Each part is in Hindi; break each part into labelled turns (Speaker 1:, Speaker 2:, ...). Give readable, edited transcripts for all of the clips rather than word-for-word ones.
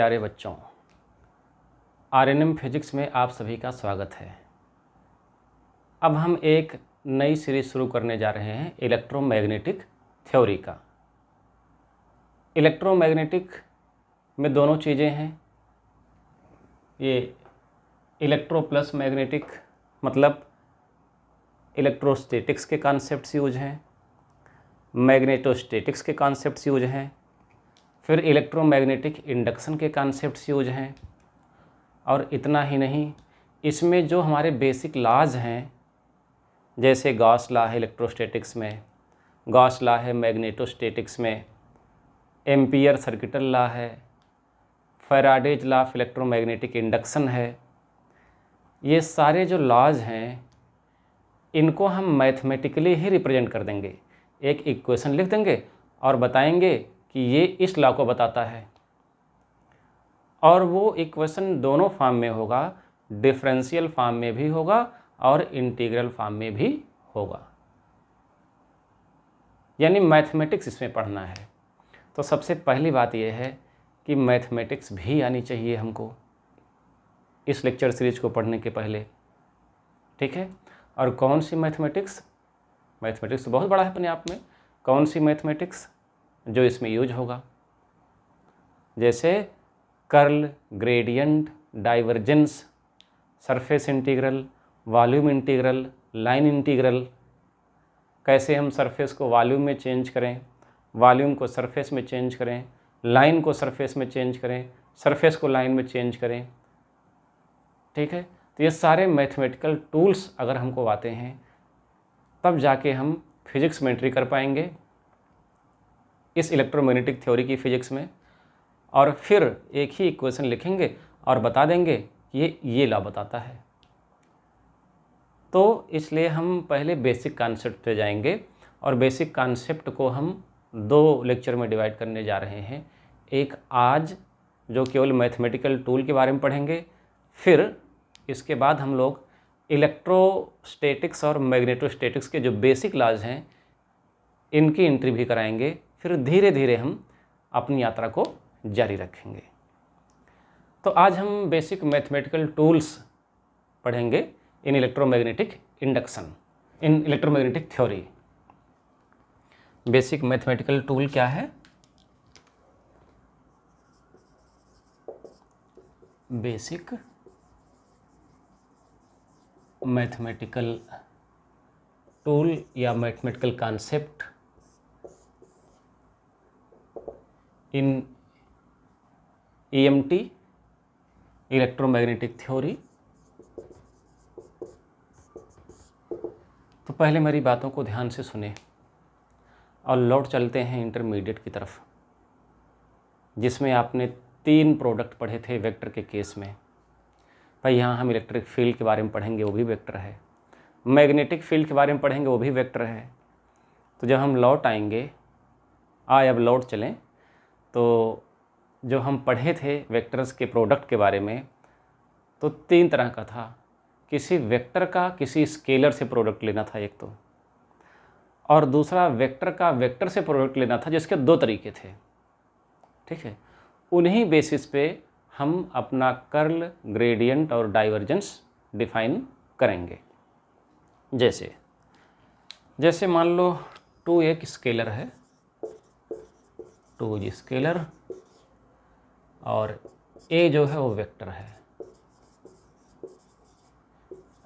Speaker 1: प्यारे बच्चों, आरएनएम फिजिक्स में आप सभी का स्वागत है। अब हम एक नई सीरीज शुरू करने जा रहे हैं इलेक्ट्रोमैग्नेटिक थ्योरी का। इलेक्ट्रोमैग्नेटिक में दोनों चीज़ें हैं, ये इलेक्ट्रो प्लस मैग्नेटिक मतलब इलेक्ट्रोस्टैटिक्स के कॉन्सेप्ट्स यूज हैं, मैग्नेटोस्टैटिक्स के कॉन्सेप्ट्स यूज हैं, फिर इलेक्ट्रोमैग्नेटिक इंडक्शन के कॉन्सेप्ट्स यूज हैं। और इतना ही नहीं, इसमें जो हमारे बेसिक लॉज हैं, जैसे गॉस लॉ है इलेक्ट्रोस्टैटिक्स में, गॉस लॉ है मैग्नेटोस्टैटिक्स में, एम्पियर सर्किटल लॉ है, Faraday's law of electromagnetic induction है। ये सारे जो लॉज हैं इनको हम मैथमेटिकली ही रिप्रेजेंट कर देंगे। एक इक्वेशन लिख देंगे और बताएंगे कि ये इस लॉ को बताता है, और वो इक्वेशन दोनों फॉर्म में होगा, डिफरेंशियल फॉर्म में भी होगा और इंटीग्रल फॉर्म में भी होगा। यानी मैथमेटिक्स इसमें पढ़ना है। तो सबसे पहली बात यह है कि मैथमेटिक्स भी आनी चाहिए हमको इस लेक्चर सीरीज को पढ़ने के पहले, ठीक है। और कौन सी मैथमेटिक्स? मैथमेटिक्स तो बहुत बड़ा है अपने आप में। कौन सी मैथमेटिक्स जो इसमें यूज होगा? जैसे curl, gradient, divergence, surface integral, volume integral, line integral. कैसे हम सरफेस को वॉल्यूम में चेंज करें, वॉल्यूम को सरफेस में चेंज करें, लाइन को सरफेस में चेंज करें, सरफेस को लाइन में चेंज करें, ठीक है। तो ये सारे मैथमेटिकल टूल्स अगर हमको आते हैं तब जाके हम फिजिक्स में एंट्री कर पाएंगे इस इलेक्ट्रोमैग्नेटिक थ्योरी की फिजिक्स में। और फिर एक ही इक्वेशन लिखेंगे और बता देंगे कि ये लॉ बताता है। तो इसलिए हम पहले बेसिक कॉन्सेप्ट पे जाएंगे, और बेसिक कॉन्सेप्ट को हम दो लेक्चर में डिवाइड करने जा रहे हैं। एक आज जो केवल मैथमेटिकल टूल के बारे में पढ़ेंगे, फिर इसके बाद हम लोग इलेक्ट्रोस्टैटिक्स और मैग्नेटोस्टैटिक्स के जो बेसिक लॉज हैं इनकी एंट्री भी कराएंगे। फिर धीरे धीरे हम अपनी यात्रा को जारी रखेंगे। तो आज हम बेसिक मैथमेटिकल टूल्स पढ़ेंगे in electromagnetic induction, in electromagnetic theory. Basic mathematical tool क्या है? बेसिक मैथमेटिकल टूल या mathematical concept in EMT, electromagnetic theory. तो पहले मेरी बातों को ध्यान से सुने और लौट चलते हैं इंटरमीडिएट की तरफ, जिसमें आपने 3 प्रोडक्ट पढ़े थे वेक्टर के केस में। भाई यहाँ हम इलेक्ट्रिक फील्ड के बारे में पढ़ेंगे, वो भी वेक्टर है। मैग्नेटिक फील्ड के बारे में पढ़ेंगे, वो भी वेक्टर है। तो जब हम लौट आएंगे, अब लौट चलें, तो जो हम पढ़े थे वेक्टर्स के प्रोडक्ट के बारे में, तो 3 तरह का था। किसी वेक्टर का किसी स्केलर से प्रोडक्ट लेना था एक तो, और दूसरा वेक्टर का वेक्टर से प्रोडक्ट लेना था, जिसके 2 तरीके थे, ठीक है। उन्हीं बेसिस पे हम अपना कर्ल, ग्रेडियंट और डाइवर्जेंस डिफाइन करेंगे। जैसे मान लो 2 एक स्केलर है, 2 स्केलर, और A जो है वो वेक्टर है,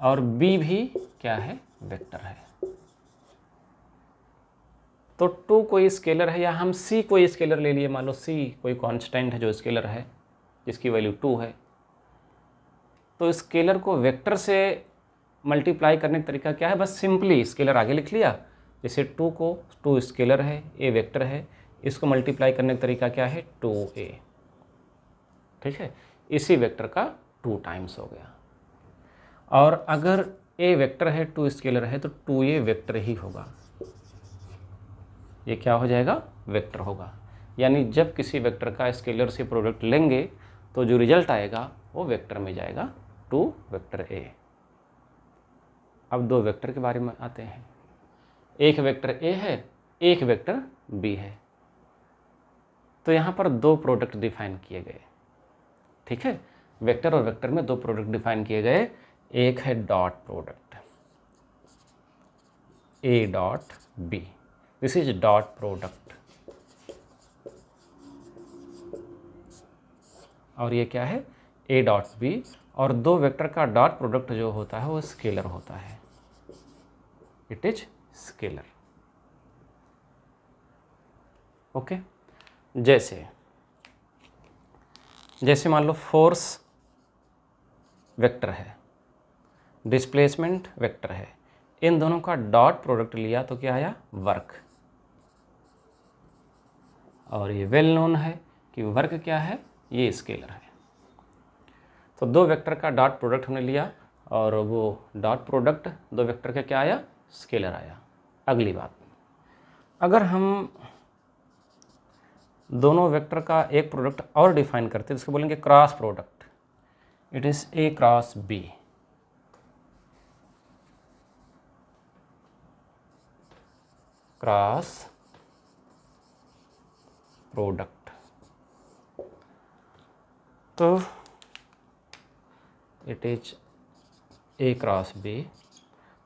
Speaker 1: और B भी क्या है? वेक्टर है। तो 2 कोई स्केलर है, या हम C कोई स्केलर ले लिए। मान लो C कोई कांस्टेंट है जो स्केलर है, जिसकी वैल्यू 2 है। तो स्केलर को वेक्टर से मल्टीप्लाई करने का तरीका क्या है? बस सिंपली स्केलर आगे लिख लिया। जैसे 2 को, 2 स्केलर है, A वेक्टर है, इसको मल्टीप्लाई करने का तरीका क्या है? 2A, ठीक है। इसी वेक्टर का 2 टाइम्स हो गया। और अगर A वेक्टर है, 2 स्केलर है, तो 2A वेक्टर ही होगा। ये क्या हो जाएगा? वेक्टर होगा। यानी जब किसी वेक्टर का स्केलर से प्रोडक्ट लेंगे तो जो रिजल्ट आएगा वो वेक्टर में जाएगा, 2 वेक्टर A। अब 2 वेक्टर के बारे में आते हैं। एक वेक्टर A है, एक वेक्टर B है। तो यहाँ पर 2 प्रोडक्ट डिफाइन किए गए। ठीक है, वेक्टर और वेक्टर में दो प्रोडक्ट डिफाइन किए गए, एक है dot product A dot B, this is dot product, और ये क्या है ए डॉट बी, और दो वेक्टर का डॉट प्रोडक्ट जो होता है वो स्केलर होता है, इट इज स्केलर। ओके, जैसे मान लो फोर्स वेक्टर है, डिस्प्लेसमेंट वेक्टर है, इन दोनों का डॉट प्रोडक्ट लिया तो क्या आया वर्क, और ये वेल नोन है कि वर्क क्या है, ये स्केलर है। तो दो वेक्टर का डॉट प्रोडक्ट हमने लिया और वो डॉट प्रोडक्ट दो वेक्टर का क्या आया, स्केलर आया। अगली बात, अगर हम दोनों वेक्टर का एक प्रोडक्ट और डिफाइन करते हैं तो इसको बोलेंगे cross product, it is A cross B. Cross product, तो it is A cross B,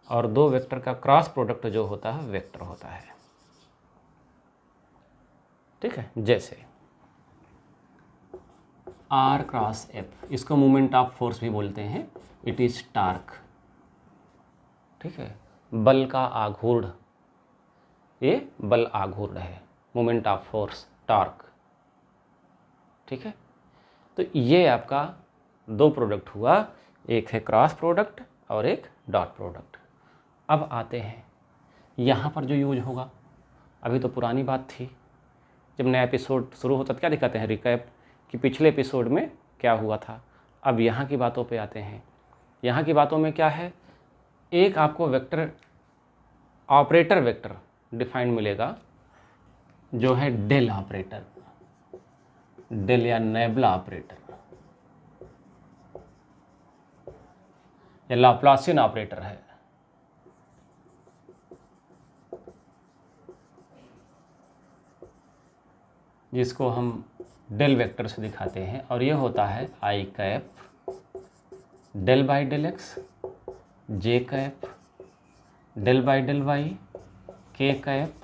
Speaker 1: और दो वेक्टर का क्रॉस प्रोडक्ट जो होता है वेक्टर होता है। ठीक है, जैसे आर क्रॉस एफ, इसको मोमेंट ऑफ फोर्स भी बोलते हैं, इट इज टार्क। ठीक है, बल का आघूर्ण, ये बल आघूर्ण है, मोमेंट ऑफ फोर्स टार्क। ठीक है, तो ये आपका दो प्रोडक्ट हुआ, एक है क्रॉस प्रोडक्ट और एक डॉट प्रोडक्ट। अब आते हैं यहाँ पर जो यूज होगा, अभी तो पुरानी बात थी, जब नया एपिसोड शुरू होता तो क्या दिखाते हैं रिकैप कि पिछले एपिसोड में क्या हुआ था। अब यहाँ की बातों पे आते हैं, यहाँ की बातों में क्या है, एक आपको वेक्टर ऑपरेटर वेक्टर डिफाइन मिलेगा जो है डेल ऑपरेटर, डेल या नेबुला ऑपरेटर या लाप्लासियन ऑपरेटर है। जिसको हम डेल वेक्टर से दिखाते हैं, और ये होता है I cap del by del X, J cap del by del Y, K cap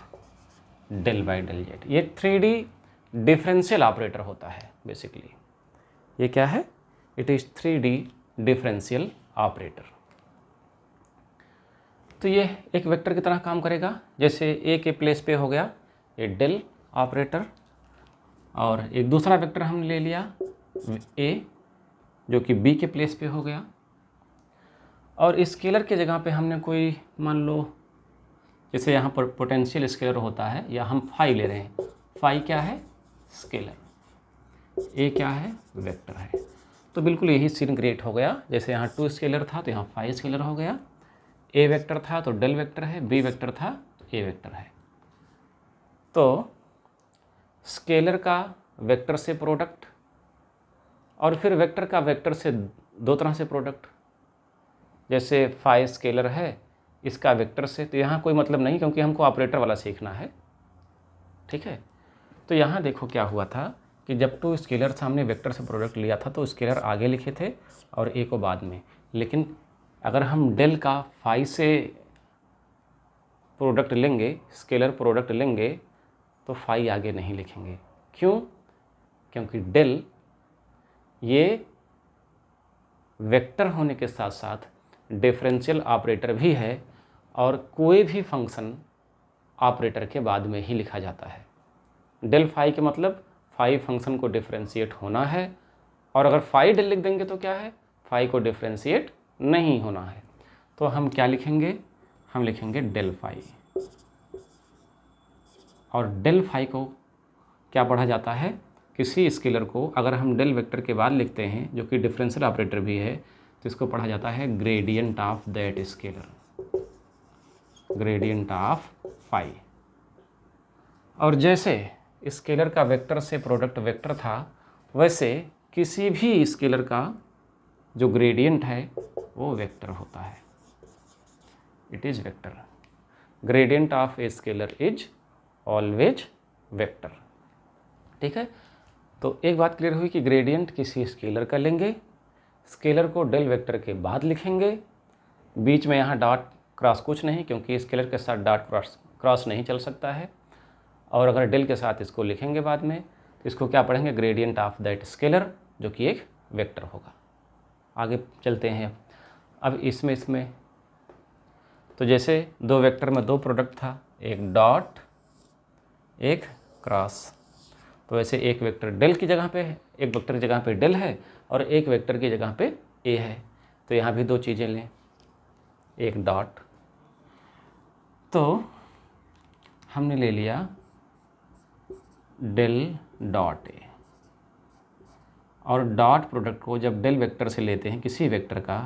Speaker 1: del by del Z. ये 3D डिफरेंशियल ऑपरेटर होता है बेसिकली। ये क्या है, it is 3D differential operator. तो ये एक वेक्टर की तरह काम करेगा, जैसे ए के प्लेस पे हो गया ये डेल ऑपरेटर, और एक दूसरा वेक्टर हमने ले लिया ए जो कि बी के प्लेस पे हो गया, और स्केलर के जगह पे हमने कोई मान लो, जैसे यहाँ पर पोटेंशियल स्केलर होता है, या हम फाई ले रहे हैं, फाई क्या है स्केलर, ए क्या है वेक्टर है। तो बिल्कुल यही सीन क्रिएट हो गया, जैसे यहाँ 2 स्केलर था तो यहाँ फाई स्केलर हो गया, ए वेक्टर था तो डेल वेक्टर है, बी वेक्टर था ए वेक्टर है। तो स्केलर का वेक्टर से प्रोडक्ट, और फिर वेक्टर का वेक्टर से दो तरह से प्रोडक्ट, जैसे फाई स्केलर है इसका वेक्टर से, तो यहाँ कोई मतलब नहीं क्योंकि हमको ऑपरेटर वाला सीखना है। ठीक है, तो यहाँ देखो क्या हुआ था कि जब तो स्केलर सामने वेक्टर से प्रोडक्ट लिया था तो स्केलर आगे लिखे थे और ए को बाद में, लेकिन अगर हम डेल का फाई से प्रोडक्ट लेंगे, स्केलर प्रोडक्ट लेंगे, तो फाई आगे नहीं लिखेंगे। क्यों? क्योंकि डेल ये वेक्टर होने के साथ साथ डिफरेंशियल ऑपरेटर भी है, और कोई भी फंक्शन ऑपरेटर के बाद में ही लिखा जाता है। डेल फाई के मतलब फाई फंक्शन को डिफरेंशिएट होना है, और अगर फाई डेल लिख देंगे तो क्या है, फाई को डिफरेंशिएट नहीं होना है। तो हम क्या लिखेंगे, हम लिखेंगे डेल फाई, और डेल फाई को क्या पढ़ा जाता है, किसी स्केलर को अगर हम डेल वेक्टर के बाद लिखते हैं जो कि डिफरेंशियल ऑपरेटर भी है, तो इसको पढ़ा जाता है gradient of that scalar, gradient of phi. और जैसे स्केलर का वेक्टर से प्रोडक्ट वेक्टर था, वैसे किसी भी स्केलर का जो ग्रेडियंट है वो वेक्टर होता है, it is vector. Gradient of a scalar is always vector. ठीक है, तो एक बात क्लियर हुई कि ग्रेडियंट किसी स्केलर का लेंगे, स्केलर को डेल वेक्टर के बाद लिखेंगे, बीच में यहाँ डॉट क्रॉस कुछ नहीं, क्योंकि स्केलर के साथ डॉट क्रॉस नहीं चल सकता है, और अगर डेल के साथ इसको लिखेंगे बाद में तो इसको क्या पढ़ेंगे, ग्रेडियंट ऑफ दैट स्केलर, जो कि एक वेक्टर होगा। आगे चलते हैं अब इसमें तो जैसे दो वेक्टर में दो प्रोडक्ट था, एक डॉट एक क्रॉस, तो वैसे एक वेक्टर डेल की जगह पे है, एक वेक्टर की जगह पे डेल है और एक वेक्टर की जगह पे ए है। तो यहाँ भी दो चीज़ें लें, एक डॉट, तो हमने ले लिया डेल डॉट ए, और डॉट प्रोडक्ट को जब डेल वेक्टर से लेते हैं किसी वेक्टर का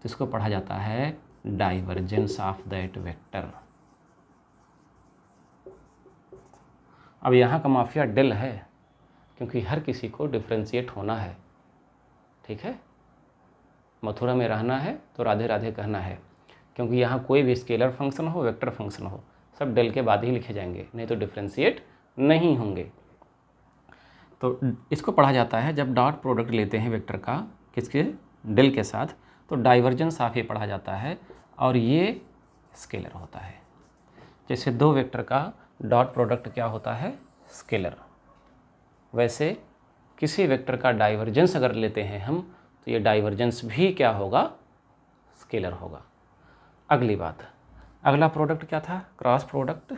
Speaker 1: तो इसको पढ़ा जाता है डाइवर्जेंस ऑफ दैट वेक्टर। अब यहाँ का माफिया डेल है, क्योंकि हर किसी को डिफ्रेंशिएट होना है, ठीक है, मथुरा में रहना है तो राधे राधे कहना है, क्योंकि यहाँ कोई भी स्केलर फंक्शन हो, वेक्टर फंक्शन हो, सब डेल के बाद ही लिखे जाएंगे, नहीं तो डिफ्रेंशिएट नहीं होंगे। तो इसको पढ़ा जाता है जब डॉट प्रोडक्ट लेते हैं वेक्टर का किसके, डेल के साथ, तो डाइवर्जेंस ऑफ ये पढ़ा जाता है, और ये स्केलर होता है। जैसे दो वेक्टर का डॉट प्रोडक्ट क्या होता है, स्केलर, वैसे किसी वेक्टर का डाइवर्जेंस अगर लेते हैं हम तो ये डाइवर्जेंस भी क्या होगा, स्केलर होगा। अगली बात, अगला प्रोडक्ट क्या था, क्रॉस प्रोडक्ट,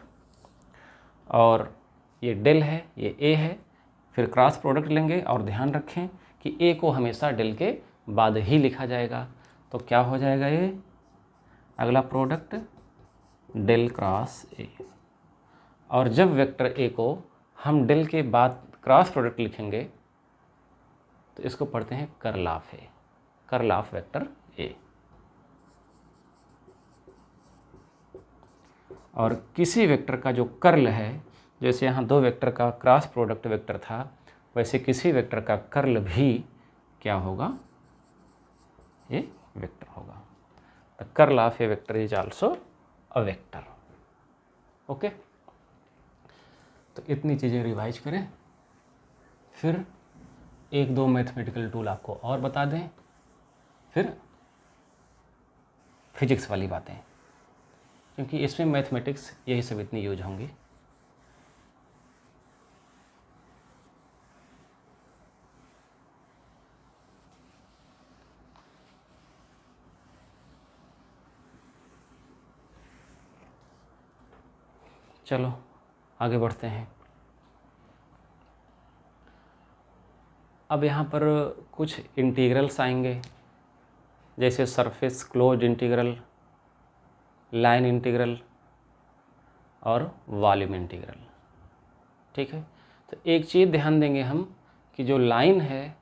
Speaker 1: और ये डेल है, ये ए है, फिर क्रॉस प्रोडक्ट लेंगे, और ध्यान रखें कि ए को हमेशा डेल के बाद ही लिखा जाएगा, तो क्या हो जाएगा ये अगला प्रोडक्ट, डेल क्रॉस ए। और जब वेक्टर ए को हम डेल के बाद क्रॉस प्रोडक्ट लिखेंगे तो इसको पढ़ते हैं curl of A, curl of vector A. और किसी वेक्टर का जो कर्ल है, जैसे यहाँ दो वेक्टर का क्रॉस प्रोडक्ट वेक्टर था, वैसे किसी वेक्टर का कर्ल भी क्या होगा, ये वेक्टर होगा। The curl of A vector is also a vector. Okay, तो इतनी चीज़ें रिवाइज करें, फिर एक दो मैथमेटिकल टूल आपको और बता दें, फिर फिजिक्स वाली बातें, क्योंकि इसमें मैथमेटिक्स यही सब इतनी यूज होंगी। चलो आगे बढ़ते हैं। अब यहाँ पर कुछ इंटीग्रल्स आएंगे, जैसे surface closed integral, line integral और वॉल्यूम इंटीग्रल, ठीक है। तो एक चीज़ ध्यान देंगे हम कि जो लाइन है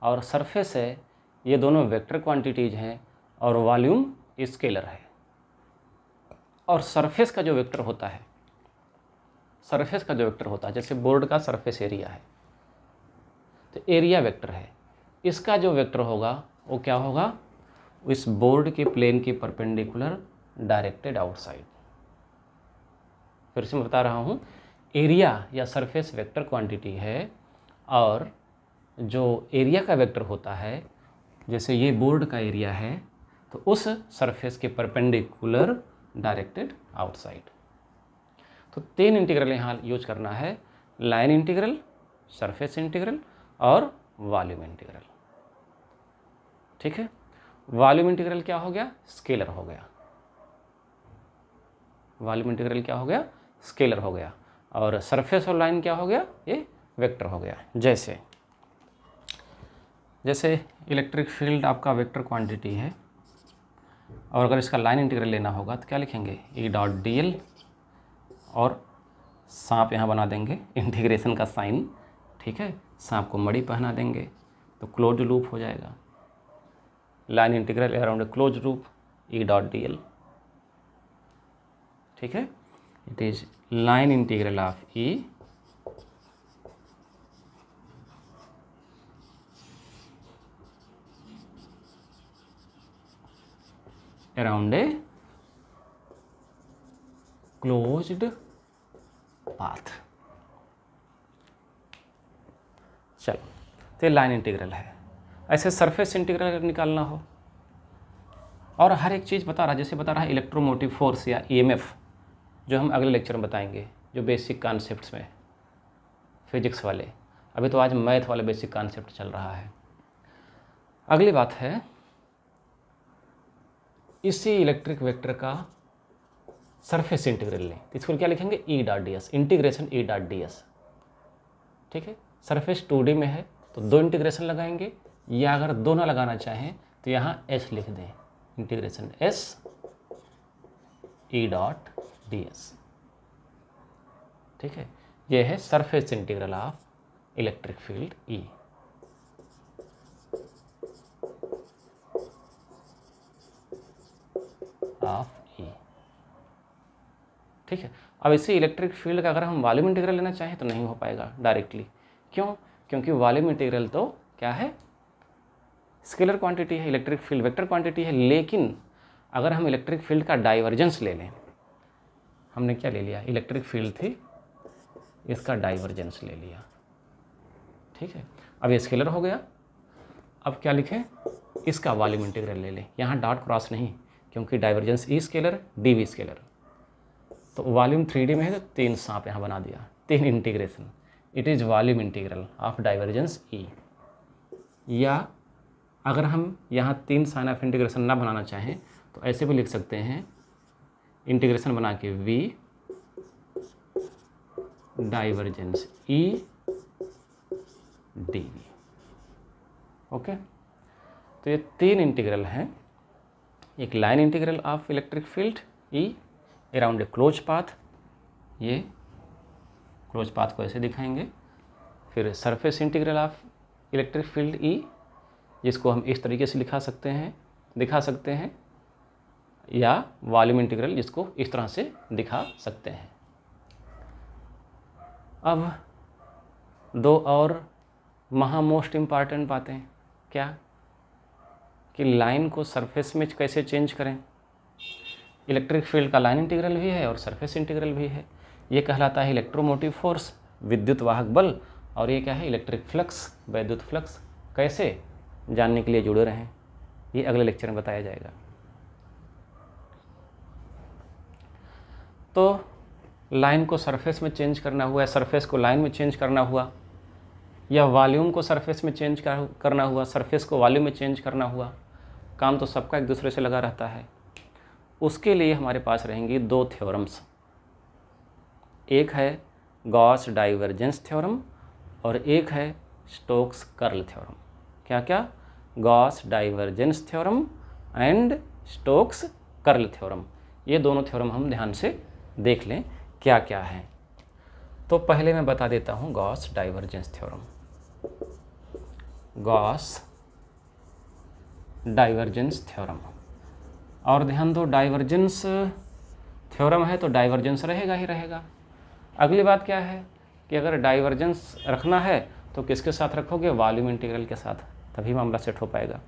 Speaker 1: और सरफेस है ये दोनों वेक्टर क्वांटिटीज़ हैं, और वॉल्यूम स्केलर है। और सरफेस का जो वेक्टर होता है, सरफेस का जो वेक्टर होता है, जैसे बोर्ड का सरफेस एरिया है तो एरिया वेक्टर है, इसका जो वेक्टर होगा वो क्या होगा, इस बोर्ड के प्लेन के परपेंडिकुलर डायरेक्टेड आउटसाइड। फिर से मैं बता रहा हूँ, एरिया या सरफेस वेक्टर क्वांटिटी है, और जो एरिया का वेक्टर होता है, जैसे ये बोर्ड का एरिया है तो उस सरफेस के परपेंडिकुलर डायरेक्टेड आउटसाइड। तो तीन इंटीग्रल यहाँ यूज करना है, लाइन इंटीग्रल, सरफेस इंटीग्रल और वॉल्यूम इंटीग्रल, ठीक है। वॉल्यूम इंटीग्रल क्या हो गया, स्केलर हो गया, वॉल्यूम इंटीग्रल क्या हो गया, स्केलर हो गया, और सरफेस और लाइन क्या हो गया, ये वेक्टर हो गया। जैसे इलेक्ट्रिक फील्ड आपका वेक्टर क्वांटिटी है, और अगर इसका लाइन इंटीग्रल लेना होगा तो क्या लिखेंगे, ई डॉट डी एल, और सांप यहाँ बना देंगे इंटीग्रेशन का साइन, ठीक है, सांप को मणि पहना देंगे तो क्लोज लूप हो जाएगा, line integral around a close loop, E dot D L, ठीक है। It is line integral of E around a closed path। चलो, तो ये लाइन इंटीग्रल है। ऐसे सरफेस इंटीग्रल अगर निकालना हो, और हर एक चीज़ बता रहा, जैसे बता रहा है इलेक्ट्रोमोटिव फोर्स या ईएमएफ, जो हम अगले लेक्चर में बताएंगे, जो बेसिक कॉन्सेप्ट्स में फिजिक्स वाले। अभी तो आज मैथ वाला बेसिक कॉन्सेप्ट चल रहा है। अगली बात है, इसी इलेक्ट्रिक वेक्टर का सरफेस इंटीग्रल लें, तो इसको क्या लिखेंगे, ई डॉट डी एस, इंटीग्रेशन ई डॉट डी एस। ठीक है, सरफेस 2D में है तो 2 इंटीग्रेशन लगाएंगे, या अगर दोनों लगाना चाहें तो यहाँ एस लिख दें, integration S E dot D S. ठीक है, ये है surface integral of electric field E. Of E. ठीक है, अब इसी इलेक्ट्रिक फील्ड का अगर हम वॉल्यूम इंटीग्रल लेना चाहें तो नहीं हो पाएगा डायरेक्टली। क्यों? क्योंकि वॉल्यूम इंटीग्रल तो क्या है, स्केलर क्वांटिटी है, इलेक्ट्रिक फील्ड वेक्टर क्वांटिटी है। लेकिन अगर हम इलेक्ट्रिक फील्ड का डाइवर्जेंस ले लें, हमने क्या ले लिया, इलेक्ट्रिक फील्ड थी, इसका डाइवर्जेंस ले लिया। ठीक है, अब ये स्केलर हो गया। अब क्या लिखें, इसका वॉल्यूम इंटीग्रल ले लें। यहाँ डॉट क्रॉस नहीं, क्योंकि divergence E scalar D V scalar, तो वॉल्यूम 3D में है तो 3 सांप यहाँ बना दिया, 3 integration. It is volume integral of divergence E. या अगर हम यहाँ 3 साइन ऑफ इंटीग्रेशन ना बनाना चाहें तो ऐसे भी लिख सकते हैं, इंटीग्रेशन बना के V divergence E D V. Okay, तो ये 3 इंटीग्रल हैं। एक line integral of electric field E around a close path, ये क्लोज पाथ को ऐसे दिखाएंगे। फिर surface integral of electric field E, जिसको हम इस तरीके से दिखा सकते हैं, या वॉल्यूम इंटीग्रल, जिसको इस तरह से दिखा सकते हैं। अब 2 और मोस्ट इम्पॉर्टेंट बातें, क्या कि लाइन को सरफेस में कैसे चेंज करें। इलेक्ट्रिक फील्ड का लाइन इंटीग्रल भी है और सरफेस इंटीग्रल भी है। ये कहलाता है इलेक्ट्रोमोटिव फोर्स, विद्युत वाहक बल, और ये क्या है, इलेक्ट्रिक फ्लक्स, वैद्युत फ्लक्स। कैसे जानने के लिए जुड़े रहें, ये अगले लेक्चर में बताया जाएगा। तो लाइन को सरफेस में चेंज करना हुआ, सरफेस को लाइन में चेंज करना हुआ, या वॉल्यूम को सरफेस में चेंज करना हुआ, सरफेस को वॉल्यूम में चेंज करना हुआ, काम तो सबका एक दूसरे से लगा रहता है। उसके लिए हमारे पास रहेंगी 2 थ्योरम्स। एक है गॉस डाइवर्जेंस थ्योरम और एक है स्टोक्स कर्ल थ्योरम। क्या क्या, Gauss divergence theorem and Stokes curl theorem. ये दोनों थ्योरम हम ध्यान से देख लें क्या क्या है। तो पहले मैं बता देता हूँ Gauss divergence theorem. Gauss divergence theorem, और ध्यान दो, डाइवर्जेंस थ्योरम है तो डाइवर्जेंस रहेगा ही रहेगा। अगली बात क्या है कि अगर डाइवर्जेंस रखना है तो किसके साथ रखोगे, वॉल्यूम इंटीग्रल के साथ, तभी मामला सेट हो पाएगा।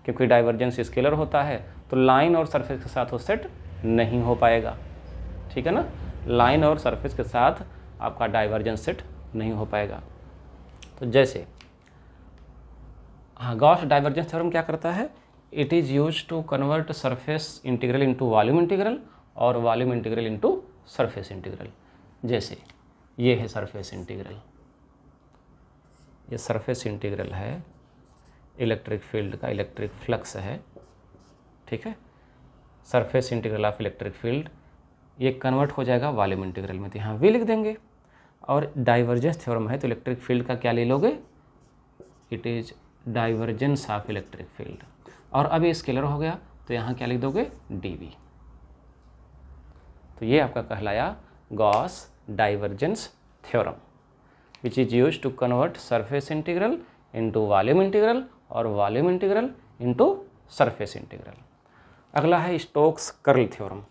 Speaker 1: क्योंकि डाइवर्जेंस स्केलर होता है तो लाइन और सरफेस के साथ वो सेट नहीं हो पाएगा। ठीक है ना, लाइन और सरफेस के साथ आपका डाइवर्जेंस सेट नहीं हो पाएगा। तो जैसे गॉस डाइवर्जेंस थ्योरम क्या करता है, it is use to convert surface integral into volume integral और volume integral into surface integral. जैसे ये है सरफेस इंटीग्रल, ये सरफेस इंटीग्रल है इलेक्ट्रिक फील्ड का, इलेक्ट्रिक फ्लक्स है। ठीक है, surface integral of electric field, ये कन्वर्ट हो जाएगा वॉल्यूम इंटीग्रल में, तो यहाँ वी लिख देंगे। और डाइवर्जेंस थ्योरम है तो इलेक्ट्रिक फील्ड का क्या ले लोगे, it is divergence of electric field. और अब ये स्केलर हो गया तो यहाँ क्या लिख दोगे, डी वी। तो ये आपका कहलाया Gauss divergence theorem, which is use to convert surface integral into volume integral और volume integral into surface integral. अगला है Stokes curl theorem.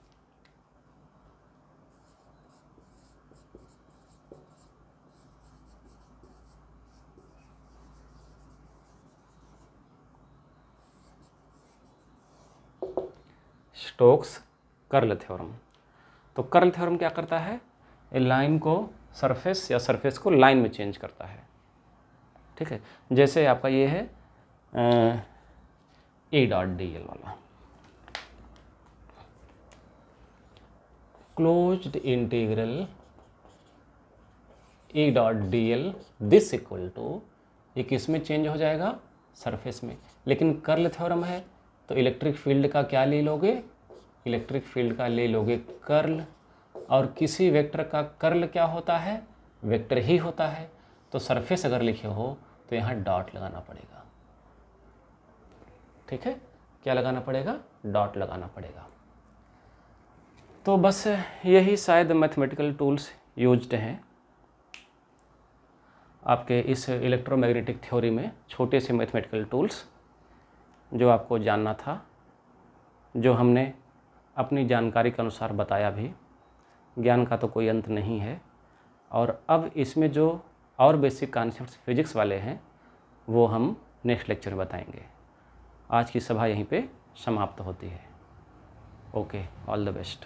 Speaker 1: Stokes curl theorem, तो कर्ल थ्योरम क्या करता है, लाइन को सरफेस या सरफेस को लाइन में चेंज करता है। ठीक है। जैसे आपका ये है ए डॉट डी एल वाला, closed integral A dot D L this equal to, ये किस में चेंज हो जाएगा, सरफेस में। लेकिन कर्ल थ्योरम है तो इलेक्ट्रिक फील्ड का क्या ले लोगे, इलेक्ट्रिक फील्ड का ले लोगे कर्ल, और किसी वेक्टर का कर्ल क्या होता है, वेक्टर ही होता है। तो सरफेस अगर लिखे हो तो यहाँ डॉट लगाना पड़ेगा, ठीक है, क्या लगाना पड़ेगा, डॉट लगाना पड़ेगा। तो बस यही शायद मैथमेटिकल टूल्स यूज्ड हैं आपके इस इलेक्ट्रोमैग्नेटिक थ्योरी में, छोटे से मैथमेटिकल टूल्स जो आपको जानना था, जो हमने अपनी जानकारी के अनुसार बताया भी। ज्ञान का तो कोई अंत नहीं है। और अब इसमें जो और बेसिक कॉन्सेप्ट्स फिजिक्स वाले हैं वो हम नेक्स्ट लेक्चर में बताएंगे। आज की सभा यहीं पे समाप्त होती है। Okay, all the best.